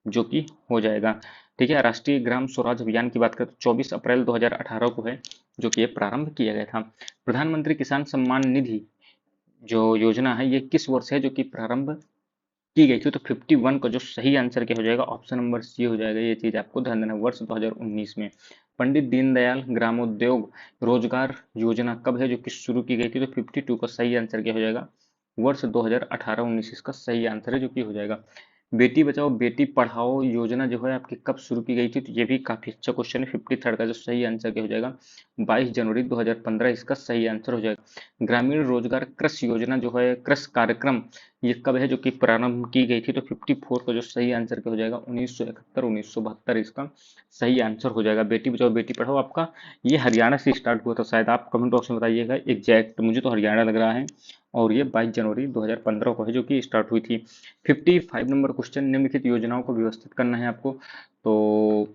जो कि हो जाएगा। ठीक है। राष्ट्रीय ग्राम स्वराज अभियान की बात करें तो 24 अप्रैल 2018 को है जो कि ये प्रारंभ किया गया था। प्रधानमंत्री किसान सम्मान निधि जो योजना है ये किस वर्ष है जो कि प्रारंभ की गई थी? तो 51 का जो सही आंसर क्या हो जाएगा? ऑप्शन नंबर सी हो जाएगा। ये चीज आपको ध्यान देना है, वर्ष 2019 में। पंडित दीनदयाल ग्रामोद्योग रोजगार योजना कब है जो कि शुरू की गई थी? तो 52 का सही आंसर क्या हो जाएगा? वर्ष 2018-19 इसका सही आंसर है जो कि हो जाएगा। बेटी बचाओ बेटी पढ़ाओ योजना जो है आपकी कब शुरू की गई थी? तो ये भी काफी अच्छा क्वेश्चन है। 53 का जो सही आंसर क्या हो जाएगा? 22 जनवरी 2015 इसका सही आंसर हो जाएगा। ग्रामीण रोजगार कृषि योजना जो है, कृषि कार्यक्रम, ये कब है जो कि प्रारंभ की गई थी? तो 54 का जो सही आंसर क्या हो जाएगा? 1971-1972 इसका सही आंसर हो जाएगा। बेटी बचाओ बेटी पढ़ाओ आपका ये हरियाणा से स्टार्ट हुआ था शायद, आप कमेंट बॉक्स में बताइएगा एग्जैक्ट, मुझे तो हरियाणा लग रहा है। और ये 22 जनवरी 2015 को है जो कि स्टार्ट हुई थी। 55 नंबर क्वेश्चन, निम्नलिखित योजनाओं को व्यवस्थित करना है आपको। तो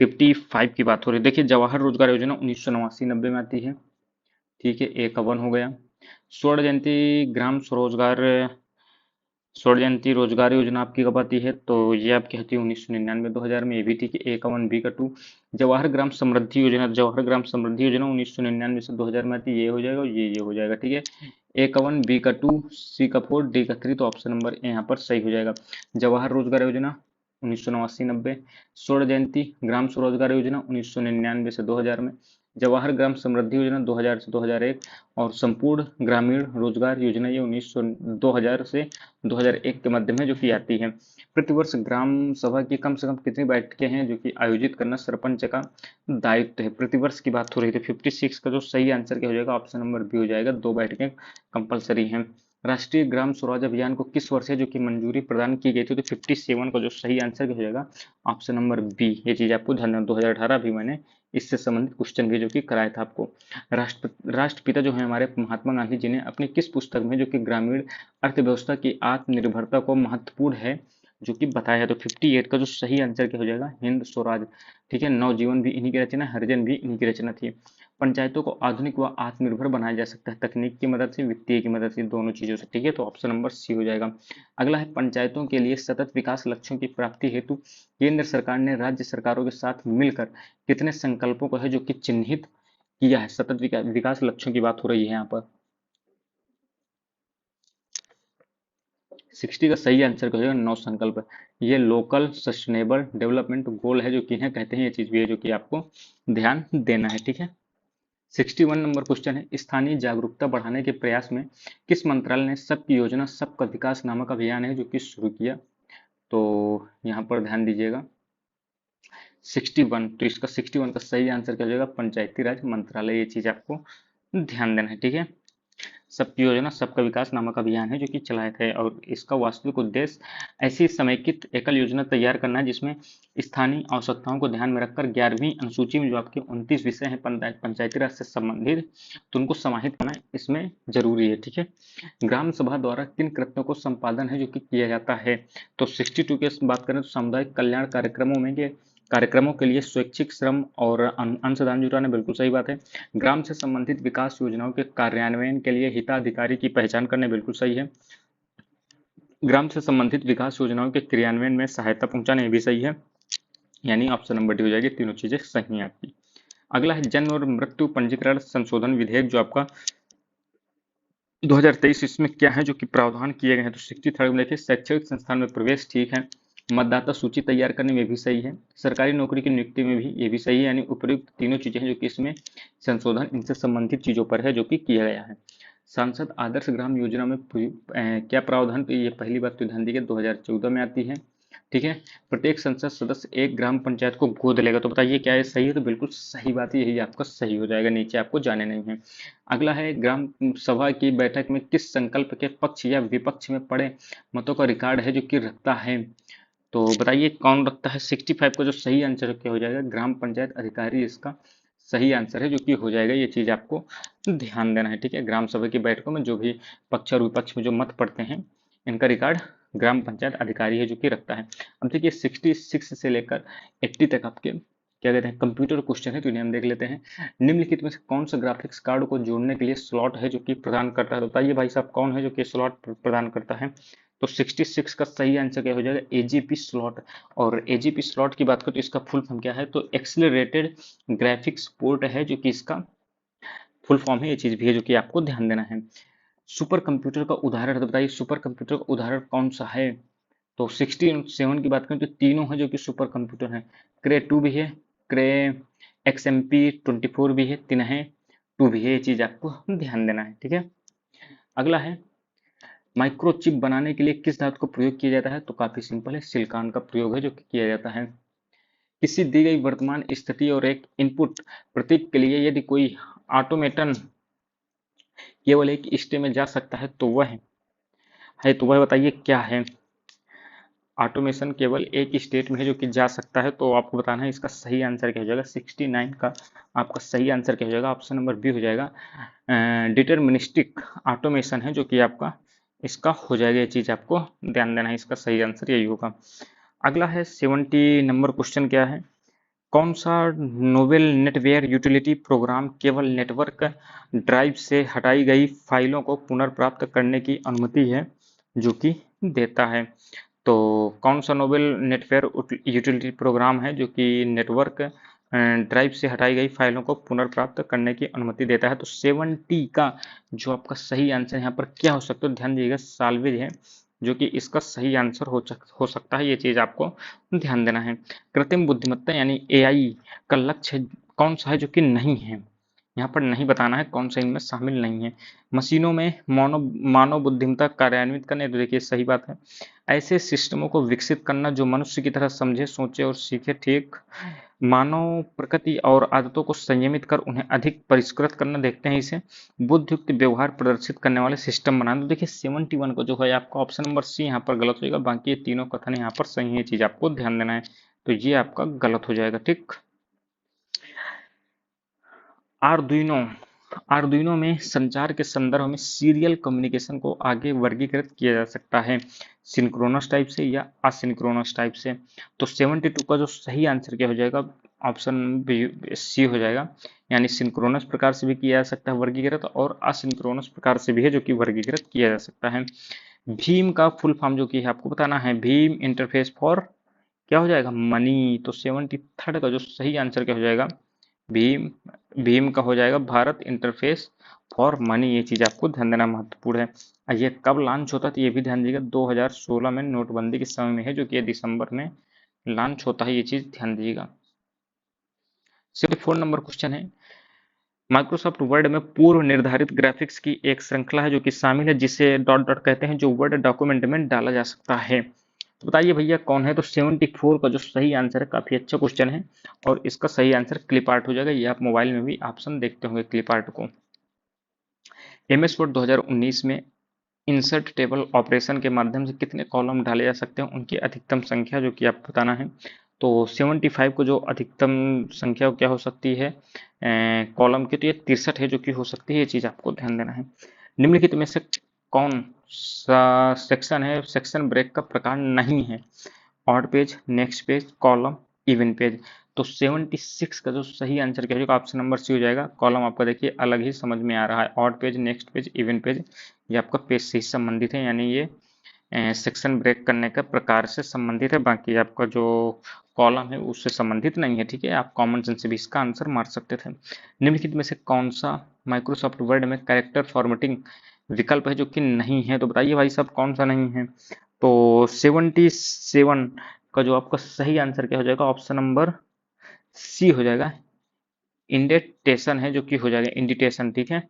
55 की बात हो रही है, देखिए जवाहर रोजगार योजना 1989-90 में आती है। ठीक है, एक वन हो गया। स्वर्ण जयंती ग्राम स्वरोजगार स्वर्ण जयंती रोजगार योजना आपकी कब आती है? तो ये आपकी आती है 1999-2000 में, ये भी ठीक है। एक वन बी का टू। जवाहर ग्राम समृद्धि योजना, जवाहर ग्राम समृद्धि योजना 1999 से 2000 में आती है, ये हो जाएगा और ये हो जाएगा। ठीक है। ए का वन, बी का टू, सी का फोर, डी का थ्री, तो ऑप्शन नंबर ए यहाँ पर सही हो जाएगा। जवाहर रोजगार योजना 1989-90, स्वर्ण जयंती ग्राम स्वरोजगार योजना 1999 से 2000 में, जवाहर ग्राम समृद्धि योजना 2000 से 2001, और संपूर्ण ग्रामीण रोजगार योजना ये 2000 से 2001 के मध्य में जो की आती है। प्रतिवर्ष ग्राम सभा की कम से कम कितनी बैठकें हैं जो कि आयोजित करना सरपंच का दायित्व है। प्रतिवर्ष की बात हो रही थी। 56 का जो सही आंसर क्या हो जाएगा, ऑप्शन नंबर बी हो जाएगा, 2 बैठकें कंपलसरी हैं। राष्ट्रीय ग्राम स्वराज अभियान को किस वर्ष है जो कि मंजूरी प्रदान की गई थी, तो 57 का जो सही आंसर क्या हो जाएगा, ऑप्शन नंबर बी। ये चीज आपको ध्यान देना, 2018 भी मैंने इससे संबंधित क्वेश्चन भी जो कि कराया था आपको। राष्ट्रपिता जो है हमारे महात्मा गांधी जी ने अपनी किस पुस्तक में जो कि ग्रामीण अर्थव्यवस्था की आत्मनिर्भरता को महत्वपूर्ण है जो कि बताया है, तो 58 का जो सही आंसर क्या हो जाएगा, हिंद स्वराज। ठीक है, नवजीवन भी इन्हीं की रचना, हरिजन भी इन्हीं की रचना थी। पंचायतों को आधुनिक व आत्मनिर्भर बनाया जा सकता है तकनीक की मदद से, वित्तीय की मदद से, दोनों चीजों से। ठीक है, तो ऑप्शन नंबर सी हो जाएगा। अगला है, पंचायतों के लिए सतत विकास लक्ष्यों की प्राप्ति हेतु केंद्र सरकार ने राज्य सरकारों के साथ मिलकर कितने संकल्पों को है जो कि चिन्हित किया है। सतत विकास लक्ष्यों की बात हो रही है यहाँ पर। 60 का सही आंसर क्या हो जाएगा, 9 संकल्प। ये लोकल सस्टेनेबल डेवलपमेंट गोल है जो कि इन्हें कहते हैं, ये चीज भी है जो कि आपको ध्यान देना है। ठीक है, 61 नंबर क्वेश्चन है, स्थानीय जागरूकता बढ़ाने के प्रयास में किस मंत्रालय ने सबकी योजना सबका विकास नामक अभियान है जो कि शुरू किया, तो यहाँ पर ध्यान दीजिएगा 61, तो इसका 61 का सही आंसर क्या हो जाएगा, पंचायती राज मंत्रालय। ये चीज आपको ध्यान देना है। ठीक है, सबकी योजना सबका विकास नामक अभियान है जो कि चलाए थे, और इसका वास्तविक उद्देश्य ऐसी समेकित एकल योजना तैयार करना है जिसमें स्थानीय आवश्यकताओं को ध्यान में रखकर 11वीं अनुसूची में जो आपके 29 विषय हैं पंचायती राज से संबंधित, तो उनको समाहित करना इसमें जरूरी है। ठीक है, ग्राम सभा द्वारा किन कृत्यों को संपादन है जो कि किया जाता है, तो 62 की बात करें तो सामुदायिक कल्याण कार्यक्रमों में के कार्यक्रमों के लिए स्वैच्छिक श्रम और अंशदान जुटाना, बिल्कुल सही बात है। ग्राम से संबंधित विकास योजनाओं के कार्यान्वयन के लिए हिताधिकारी की पहचान करना, बिल्कुल सही है। ग्राम से संबंधित विकास योजनाओं के क्रियान्वयन में सहायता पहुंचाना, ये भी सही है, यानी ऑप्शन नंबर डी हो जाएगी, तीनों चीजें सही हैं आपकी। अगला है, जन्म और मृत्यु पंजीकरण संशोधन विधेयक जो आपका 2023, इसमें क्या है जो कि प्रावधान किए गए हैं, तो 63 में देखिए, शैक्षणिक संस्थान में प्रवेश, ठीक है। मतदाता सूची तैयार करने में भी सही है, सरकारी नौकरी की नियुक्ति में भी ये भी सही है, यानी उपयुक्त तीनों चीजें हैं जो कि इसमें संशोधन इनसे संबंधित चीजों पर है जो कि किया गया है। सांसद आदर्श ग्राम योजना में क्या प्रावधान, तो ये पहली बात तो ध्यान दीजिए 2014 में आती है। ठीक है, प्रत्येक संसद सदस्य एक ग्राम पंचायत को गोद लेगा, तो बताइए क्या ये सही है, तो बिल्कुल सही बात है, यही आपका सही हो जाएगा, नीचे आपको जाने नहीं है। अगला है, ग्राम सभा की बैठक में किस संकल्प के पक्ष या विपक्ष में पड़े मतों का रिकॉर्ड है जो कि रखता है, तो बताइए कौन रखता है। 65 का जो सही आंसर क्या हो जाएगा, ग्राम पंचायत अधिकारी इसका सही आंसर है जो कि हो जाएगा, ये चीज आपको ध्यान देना है। ठीक है, ग्राम सभा की बैठकों में जो भी पक्ष और विपक्ष में जो मत पड़ते हैं इनका रिकॉर्ड ग्राम पंचायत अधिकारी है जो कि रखता है। अब देखिए 66 से लेकर 80 तक आपके क्या कहते हैं कंप्यूटर क्वेश्चन है, तो इन्हें हम देख लेते हैं। निम्नलिखित में से कौन सा ग्राफिक्स कार्ड को जोड़ने के लिए स्लॉट है जो कि प्रदान करता है, तो बताइए भाई साहब कौन है जो कि स्लॉट प्रदान करता है, तो 66 का सही आंसर क्या हो जाएगा, एजीपी स्लॉट। और एजीपी स्लॉट की बात करें तो इसका फुल फॉर्म क्या है, तो एक्सेलरेटेड ग्राफिक्स पोर्ट है जो कि इसका फुल फॉर्म है, ये चीज भी है जो कि आपको ध्यान देना है। सुपर कंप्यूटर का उदाहरण है, तो बताइए सुपर कंप्यूटर का उदाहरण कौन सा है, तो 67 की बात करें तो तीनों है जो कि सुपर कंप्यूटर है। क्रे 2 भी है, क्रे XMP 24 भी है, तिनहे 2 भी है, ये चीज आपको ध्यान देना है। ठीक है, अगला है, माइक्रोचिप बनाने के लिए किस धातु का प्रयोग किया जाता है, तो काफी सिंपल है, सिलिकॉन का प्रयोग है जो कि किया जाता है। किसी दी गई वर्तमान स्थिति और एक इनपुट प्रतीक के लिए यदि कोई ऑटोमेटन केवल एक स्टेट में जा सकता है तो वह बताइए क्या है। ऑटोमेशन केवल एक स्टेट में है जो कि जा सकता है, तो आपको बताना है इसका सही आंसर क्या हो जाएगा। 69 का आपका सही आंसर क्या हो जाएगा, ऑप्शन नंबर बी हो जाएगा, डिटर्मिनिस्टिक ऑटोमेशन है जो कि आपका इसका हो जाएगा, ये चीज आपको ध्यान देना है, इसका सही आंसर यही होगा। अगला है 70 नंबर क्वेश्चन, क्या है, कौन सा नोवेल नेटवेयर यूटिलिटी प्रोग्राम केवल नेटवर्क ड्राइव से हटाई गई फाइलों को पुनर्प्राप्त करने की अनुमति है जो कि देता है, तो कौन सा नोवेल नेटवेयर यूटिलिटी प्रोग्राम है जो कि नेटवर्क ड्राइव से हटाई गई फाइलों को पुनर्प्राप्त करने की अनुमति देता है, तो 70 का जो आपका सही आंसर यहाँ पर क्या हो सकता है, ध्यान दीजिएगा साल्वेज है जो कि इसका सही आंसर हो सकता है, ये चीज आपको ध्यान देना है। कृत्रिम बुद्धिमत्ता यानी AI का लक्ष्य कौन सा है जो कि नहीं है, यहाँ पर नहीं बताना है कौन सा इनमें शामिल नहीं है। मशीनों में मानव मानव बुद्धिमत्ता कार्यान्वित करने, तो देखिए सही बात है। ऐसे सिस्टमों को विकसित करना जो मनुष्य की तरह समझे, सोचे और सीखे, ठीक। मानव प्रकृति और आदतों को संयमित कर उन्हें अधिक परिष्कृत करना, देखते हैं इसे। बुद्धियुक्त व्यवहार प्रदर्शित करने वाले सिस्टम बनाना, तो देखिए 71 को जो है आपका ऑप्शन नंबर सी यहाँ पर गलत हो जाएगा, बाकी ये तीनों कथन यहाँ पर सही है, चीज आपको ध्यान देना है, तो ये आपका गलत हो जाएगा, ठीक। आर्डुइनो आर्डुइनो में संचार के संदर्भ में सीरियल कम्युनिकेशन को आगे वर्गीकृत किया जा सकता है, सिंक्रोनस टाइप से या असिंक्रोनस टाइप से। तो 72 का जो सही आंसर क्या हो जाएगा, ऑप्शन सी हो जाएगा, यानी सिंक्रोनस प्रकार से भी किया जा सकता है वर्गीकृत, और असिंक्रोनस प्रकार से भी है जो कि वर्गीकृत किया जा सकता है। भीम का फुल फॉर्म जो कि है आपको बताना है, भीम इंटरफेस फॉर क्या हो जाएगा, मनी। तो 73 का जो सही आंसर क्या हो जाएगा, भीम भीम का हो जाएगा भारत इंटरफेस फॉर मनी, ये चीज आपको ध्यान देना महत्वपूर्ण है। ये कब लॉन्च होता है तो ये भी ध्यान दीजिएगा, 2016 में नोटबंदी के समय में है, जो कि दिसंबर में लॉन्च होता है, ये चीज ध्यान दीजिएगा। 64 नंबर क्वेश्चन है, माइक्रोसॉफ्ट वर्ड में पूर्व निर्धारित ग्राफिक्स की एक श्रृंखला है जो कि शामिल है, जिसे डॉट डॉट कहते हैं, जो वर्ड डॉक्यूमेंट में डाला जा सकता है। तो बताइए भैया कौन है, तो 74 का जो सही आंसर है, काफी अच्छा क्वेश्चन है, और इसका सही आंसर क्लिप आर्ट हो जाएगा। ये आप मोबाइल में भी ऑप्शन देखते होंगे क्लिप आर्ट को। एमएस वर्ड 2019 में इंसर्ट टेबल ऑपरेशन के माध्यम से कितने कॉलम डाले जा सकते हैं, उनकी अधिकतम संख्या जो कि आपको बताना है। तो 75 को जो अधिकतम संख्या क्या हो सकती है कॉलम की, तो ये 63 है जो कि हो सकती है, ये चीज आपको ध्यान देना है। निम्नलिखित में से कौन सा सेक्शन है, सेक्शन ब्रेक का प्रकार नहीं है, odd page, next page, column, even page. तो 76 का जो सही आंसर क्या हो जाएगा, ऑप्शन नंबर सी हो जाएगा। कॉलम आपका देखिए अलग ही समझ में आ रहा है, odd page, next page, even page, ये आपका पेज से ही संबंधित है, यानी ये सेक्शन ब्रेक करने के प्रकार से संबंधित है, बाकी आपका जो कॉलम है उससे संबंधित नहीं है, ठीक है। आप कॉमन सेंस से भी इसका आंसर मार सकते थे। निम्नलिखित में से कौन सा माइक्रोसॉफ्ट वर्ड में कैरेक्टर फॉर्मेटिंग विकल्प है जो कि नहीं है, तो बताइए भाई साहब कौन सा नहीं है। तो 77 का जो आपका सही आंसर क्या हो जाएगा, ऑप्शन नंबर सी हो जाएगा, इंडेंटेशन है जो कि हो जाएगा इंडिटेशन, ठीक है।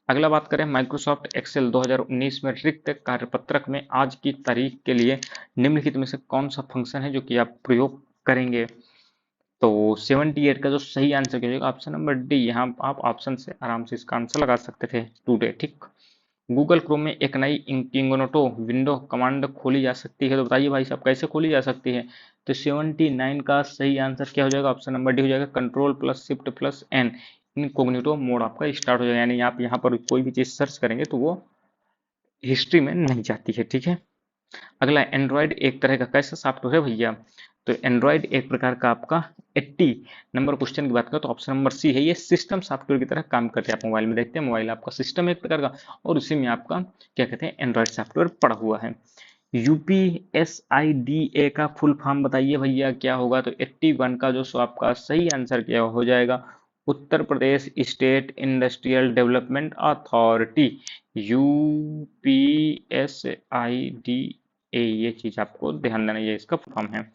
अगला बात करें, माइक्रोसॉफ्ट एक्सेल 2019 में रिक्त कार्यपत्रक में आज की तारीख के लिए निम्नलिखित में से कौन सा फंक्शन है जो कि आप प्रयोग करेंगे। तो 78 का जो सही आंसर क्या हो जाएगा, ऑप्शन नंबर डी। यहाँ आप ऑप्शन से आराम से इसका आंसर लगा सकते थे, टुडे, ठीक। गूगल क्रोम में एक नई इंकोग्निटो विंडो कमांड खोली जा सकती है, तो बताइए भाई साहब कैसे खोली जा सकती है। तो 79 का सही आंसर क्या हो जाएगा, ऑप्शन नंबर डी हो जाएगा, control plus shift plus N, incognito mode आपका स्टार्ट हो जाएगा, यानी आप यहाँ पर कोई भी चीज सर्च करेंगे तो वो हिस्ट्री में नहीं जाती है, ठीक है। अगला, एंड्रॉयड एक तरह का कैसा सॉफ्टवेयर है भैया, तो एंड्रॉयड एक प्रकार का आपका 80 नंबर क्वेश्चन की बात करें तो ऑप्शन नंबर सी है, ये सिस्टम सॉफ्टवेयर की तरह काम करते हैं। आप मोबाइल में देखते हैं, मोबाइल आपका सिस्टम एक प्रकार का, और उसी में आपका क्या कहते हैं एंड्रॉयड सॉफ्टवेयर पड़ा हुआ है। यूपीएसआईडीए का फुल फॉर्म बताइए भैया क्या होगा, तो 81 का जो सो आपका सही आंसर क्या हो जाएगा, Uttar Pradesh state industrial development authority, यूपीएसआईडीए, ये चीज आपको ध्यान देना, ये इसका फुल फॉर्म है।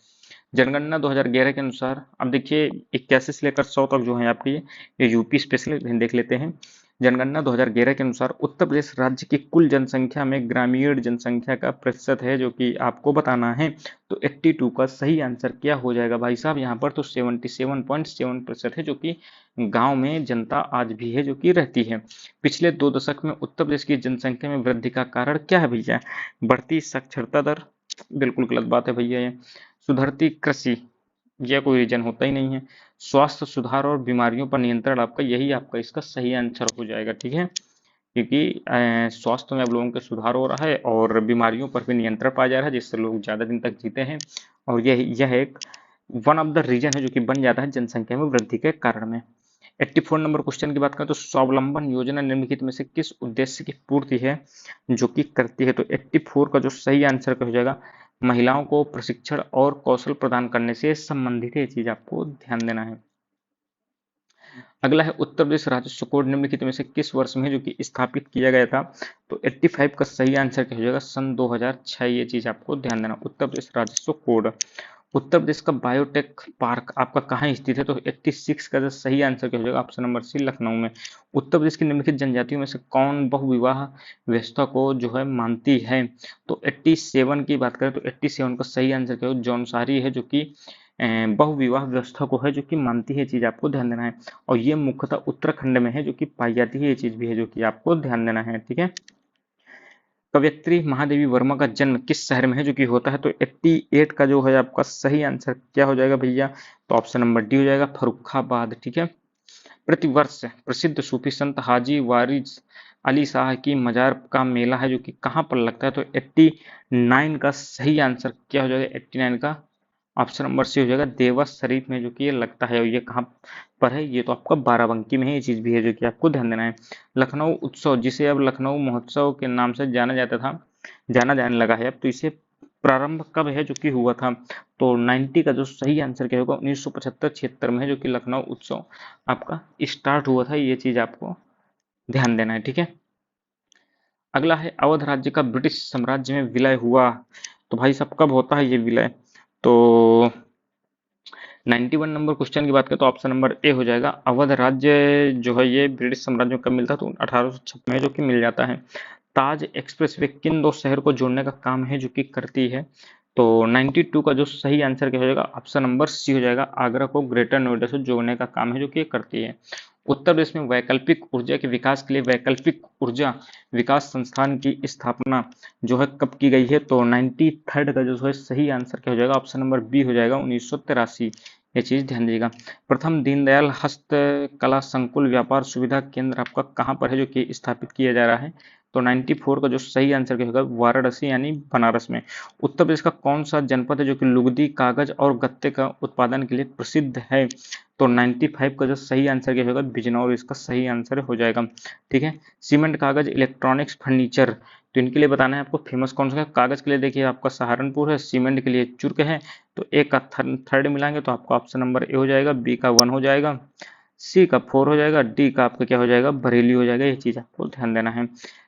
जनगणना 2011 के अनुसार, अब देखिए 81 से लेकर 100 तक जो है आपकी ये यूपी स्पेशल देख लेते हैं। जनगणना 2011 के अनुसार उत्तर प्रदेश राज्य की कुल जनसंख्या में ग्रामीण जनसंख्या का प्रतिशत है जो कि आपको बताना है। तो 82 का सही आंसर क्या हो जाएगा भाई साहब, यहाँ पर तो 77.7% है जो कि गांव में जनता आज भी है जो कि रहती है। पिछले 2 दशक में उत्तर प्रदेश की जनसंख्या में वृद्धि का कारण क्या है भैया, बढ़ती साक्षरता दर, बिल्कुल गलत बात है भैया ये। सुधरती कृषि, यह कोई रीजन होता ही नहीं है। स्वास्थ्य सुधार और बीमारियों पर नियंत्रण, आपका यही आपका इसका सही आंसर हो जाएगा, ठीक है। क्योंकि स्वास्थ्य में अब लोगों का सुधार हो रहा है और बीमारियों पर भी नियंत्रण पाया जा रहा है, जिससे लोग ज्यादा दिन तक जीते हैं, और यह एक वन ऑफ द रीजन है जो कि बन जाता है जनसंख्या में वृद्धि के कारण में। 84 नंबर क्वेश्चन की बात करें तो स्वावलंबन योजना निम्नलिखित में से किस उद्देश्य की पूर्ति है जो कि करती है, तो 84 का जो सही आंसर क्या हो जाएगा, महिलाओं को प्रशिक्षण और कौशल प्रदान करने से संबंधित है, ये चीज आपको ध्यान देना है। अगला है, उत्तर प्रदेश राजस्व कोड निम्नलिखित में से किस वर्ष में है जो कि स्थापित किया गया था, तो 85 का सही आंसर क्या हो जाएगा, सन 2006, ये चीज आपको ध्यान देना, उत्तर प्रदेश राजस्व कोड। उत्तर प्रदेश का बायोटेक पार्क आपका कहाँ स्थित है? तो 86 का जो सही आंसर क्या हो जाएगा? ऑप्शन नंबर सी, लखनऊ में। उत्तर प्रदेश की निम्नलिखित जनजातियों में से कौन बहुविवाह व्यवस्था को जो है मानती है? तो 87 की बात करें तो 87 का सही आंसर क्या हो? जौनसारी है, जो कि बहुविवाह व्यवस्था को है, जो कि मानती है। चीज आपको ध्यान देना है। और ये मुख्यतः उत्तराखंड में है जो कि पाई जाती है। ये चीज भी है जो कि आपको ध्यान देना है। ठीक है। कवयित्री महादेवी वर्मा का जन्म किस शहर में है जो कि होता है? तो 88 का जो है आपका सही आंसर क्या हो जाएगा भैया? तो ऑप्शन नंबर डी हो जाएगा, फर्रुखाबाद। ठीक है। प्रतिवर्ष प्रसिद्ध सूफी संत हाजी वारिस अली शाह की मजार का मेला है जो कि कहाँ पर लगता है? तो 89 का सही आंसर क्या हो जाएगा? 89 का ऑप्शन नंबर सी हो जाएगा, देवस शरीफ में जो कि ये लगता है। और ये कहाँ पर है? ये तो आपका बाराबंकी में है। ये चीज भी है जो कि आपको ध्यान देना है। लखनऊ उत्सव, जिसे अब लखनऊ महोत्सव के नाम से जाना जाता था, जाना जाने लगा है अब, तो इसे प्रारंभ कब है जो कि हुआ था? तो 90 का जो सही आंसर क्या होगा? 1975-76 में है जो कि लखनऊ उत्सव आपका स्टार्ट हुआ था। ये चीज आपको ध्यान देना है। ठीक है। अगला है, अवध राज्य का ब्रिटिश साम्राज्य में विलय हुआ। तो भाई साहब कब होता है ये विलय? तो 91 नंबर क्वेश्चन की बात करें तो ऑप्शन नंबर ए हो जाएगा। अवध राज्य जो है ये ब्रिटिश साम्राज्य में कब मिलता? तो 1856 में जो कि मिल जाता है। ताज एक्सप्रेस वे किन दो शहर को जोड़ने का काम है जो कि करती है? तो 92 का जो सही आंसर क्या हो जाएगा? ऑप्शन नंबर सी हो जाएगा, आगरा को ग्रेटर नोएडा से जोड़ने का काम है जो कि ये करती है। उत्तर प्रदेश में वैकल्पिक ऊर्जा के विकास के लिए वैकल्पिक ऊर्जा विकास संस्थान की स्थापना जो है कब की गई है? तो 93 का जो है सही आंसर क्या हो जाएगा? ऑप्शन नंबर बी हो जाएगा, 1983। ये चीज ध्यान दीजिएगा। प्रथम दीनदयाल हस्तकला संकुल व्यापार सुविधा केंद्र आपका कहाँ पर है जो कि स्थापित किया जा रहा है? तो 94 का जो सही आंसर क्या होगा? वाराणसी यानी बनारस में। उत्तर प्रदेश का कौन सा जनपद है जो कि लुगदी, कागज और गत्ते का उत्पादन के लिए प्रसिद्ध है? तो 95 का जो सही आंसर क्या होगा? बिजनौर इसका सही आंसर हो जाएगा। ठीक है। सीमेंट, कागज, इलेक्ट्रॉनिक्स, फर्नीचर, तो इनके लिए बताना है आपको फेमस कौन सा है। कागज के लिए देखिए आपका सहारनपुर है, सीमेंट के लिए चुर्क है। तो ए का थर्ड मिलाएंगे तो आपका ऑप्शन नंबर ए हो जाएगा, बी का 1 हो जाएगा, सी का 4 हो जाएगा, डी का आपका क्या हो जाएगा? बरेली हो जाएगा। ये चीज आपको ध्यान देना है।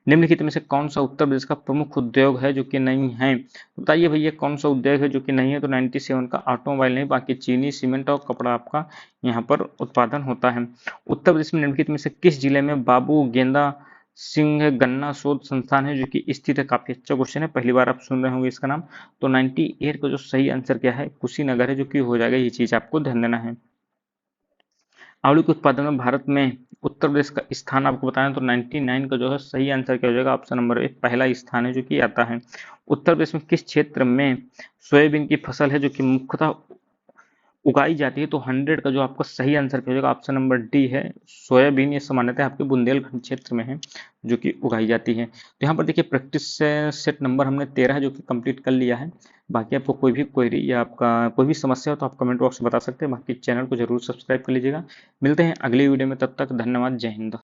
निम्नलिखित में से कौन सा उत्तर प्रदेश का प्रमुख उद्योग है जो कि नहीं है? बताइए भैया कौन सा उद्योग है जो कि नहीं है? तो 97 का ऑटोमोबाइल नहीं, बाकी चीनी, सीमेंट और कपड़ा आपका यहाँ पर उत्पादन होता है। उत्तर प्रदेश में निम्नलिखित में से किस जिले में बाबू गेंदा सिंह गन्ना शोध संस्थान है जो कि स्थित है? काफी अच्छा क्वेश्चन है, पहली बार आप सुन रहे होंगे इसका नाम। तो 98 का जो सही आंसर क्या है? कुशीनगर है जो कि हो जाएगा। ये चीज आपको ध्यान देना है। आलू के उत्पादन में भारत में उत्तर प्रदेश का स्थान आपको बताना, तो 99 का जो है सही आंसर क्या हो जाएगा? ऑप्शन नंबर ए पहला स्थान है जो कि आता है। उत्तर प्रदेश में किस क्षेत्र में सोयाबीन की फसल है जो कि मुख्यतः उगाई जाती है? तो 100 का जो आपका सही आंसर क्या हो जाएगा? ऑप्शन नंबर डी है, सोयाबीन। ये सामान्यतः आपके बुंदेलखंड क्षेत्र में है जो कि उगाई जाती है। तो यहाँ पर देखिए प्रैक्टिस सेट नंबर हमने 13 जो कि कंप्लीट कर लिया है। बाकी आपको कोई भी क्वेरी या आपका कोई भी समस्या हो तो आप कमेंट बॉक्स में बता सकते हैं। बाकी चैनल को जरूर सब्सक्राइब कर लीजिएगा। मिलते हैं अगली वीडियो में, तब तक धन्यवाद, जय हिंद।